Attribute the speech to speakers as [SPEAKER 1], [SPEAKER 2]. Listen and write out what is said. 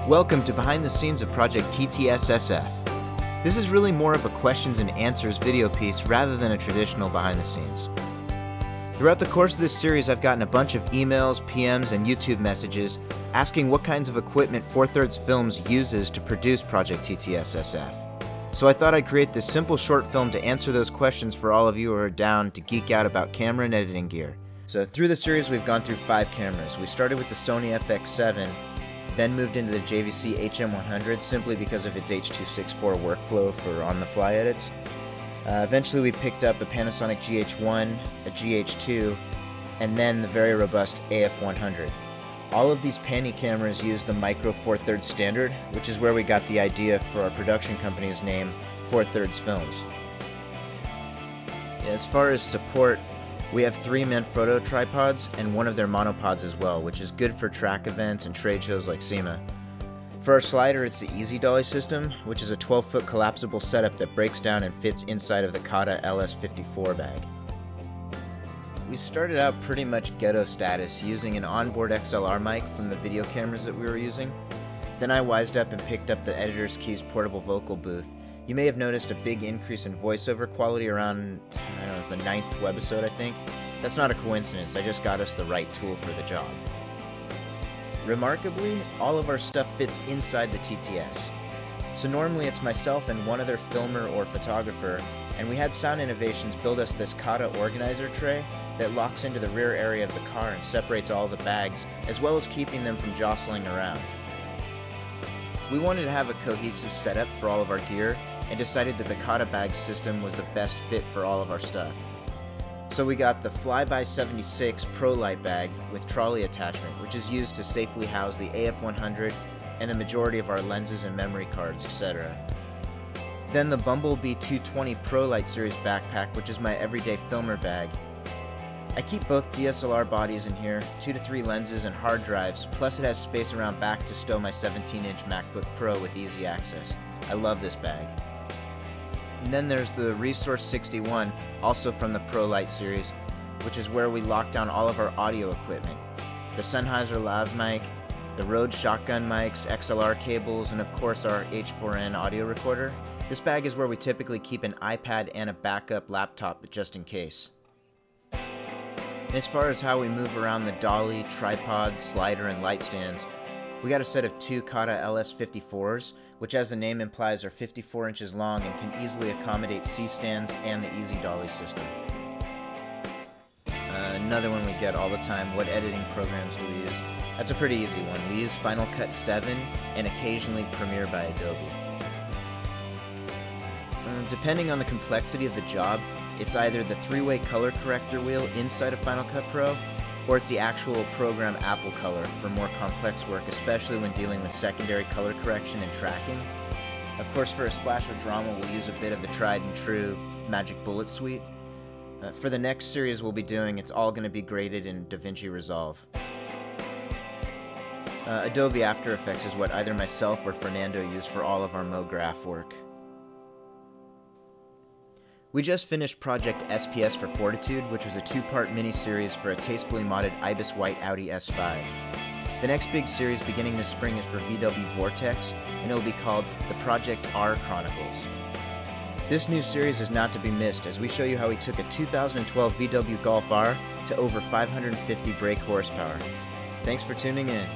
[SPEAKER 1] Welcome to Behind the Scenes of Project TTS SF. This is really more of a questions and answers video piece rather than a traditional behind the scenes. Throughout the course of this series, I've gotten a bunch of emails, PMs, and YouTube messages asking what kinds of equipment 4/3 Films uses to produce Project TTS SF. So I thought I'd create this simple short film to answer those questions for all of you who are down to geek out about camera and editing gear. So through the series, we've gone through 5 cameras. We started with the Sony FX7, then moved into the JVC HM100 simply because of its H.264 workflow for on-the-fly edits. Eventually we picked up a Panasonic GH1, a GH2, and then the very robust AF100. All of these Panny cameras use the Micro 4/3 standard, which is where we got the idea for our production company's name, 4/3 Films. As far as support, we have 3 Manfrotto tripods and one of their monopods as well, which is good for track events and trade shows like SEMA. For our slider, it's the Easy Dolly system, which is a 12-foot collapsible setup that breaks down and fits inside of the Kata LS54 bag. We started out pretty much ghetto status, using an onboard XLR mic from the video cameras that we were using. Then I wised up and picked up the Editor's Keys portable vocal booth. You may have noticed a big increase in voiceover quality around, I don't know, it's the 9th Webisode, I think. That's not a coincidence, I just got us the right tool for the job. Remarkably, all of our stuff fits inside the TTS. So normally it's myself and one other filmer or photographer, and we had Sound Innovations build us this Kata organizer tray that locks into the rear area of the car and separates all the bags, as well as keeping them from jostling around. We wanted to have a cohesive setup for all of our gear, and decided that the Kata bag system was the best fit for all of our stuff. So we got the Flyby 76 Pro Light bag with trolley attachment, which is used to safely house the AF100 and the majority of our lenses and memory cards, etc. Then the Bumblebee 220 Pro Light series backpack, which is my everyday filmer bag. I keep both DSLR bodies in here, 2 to 3 lenses and hard drives, plus it has space around back to stow my 17-inch MacBook Pro with easy access. I love this bag. And then there's the Resource 61, also from the Pro Light series, which is where we lock down all of our audio equipment. The Sennheiser lav mic, the Rode shotgun mics, XLR cables, and of course our H4n audio recorder. This bag is where we typically keep an iPad and a backup laptop just in case. And as far as how we move around the dolly, tripod, slider, and light stands, we got a set of 2 Kata LS54s, which as the name implies are 54 inches long and can easily accommodate C-stands and the Easy Dolly system. Another one we get all the time, what editing programs do we use? That's a pretty easy one. We use Final Cut 7 and occasionally Premiere by Adobe. Depending on the complexity of the job, it's either the 3-way color corrector wheel inside of Final Cut Pro, or it's the actual program Apple Color for more complex work, especially when dealing with secondary color correction and tracking. Of course, for a splash of drama, we'll use a bit of the tried and true Magic Bullet suite. For the next series we'll be doing, it's all going to be graded in DaVinci Resolve. Adobe After Effects is what either myself or Fernando use for all of our MoGraph work. We just finished Project SPS for Fortitude, which was a 2-part mini-series for a tastefully modded Ibis White Audi S5. The next big series beginning this spring is for VW Vortex, and it will be called the Project R Chronicles. This new series is not to be missed, as we show you how we took a 2012 VW Golf R to over 550 brake horsepower. Thanks for tuning in.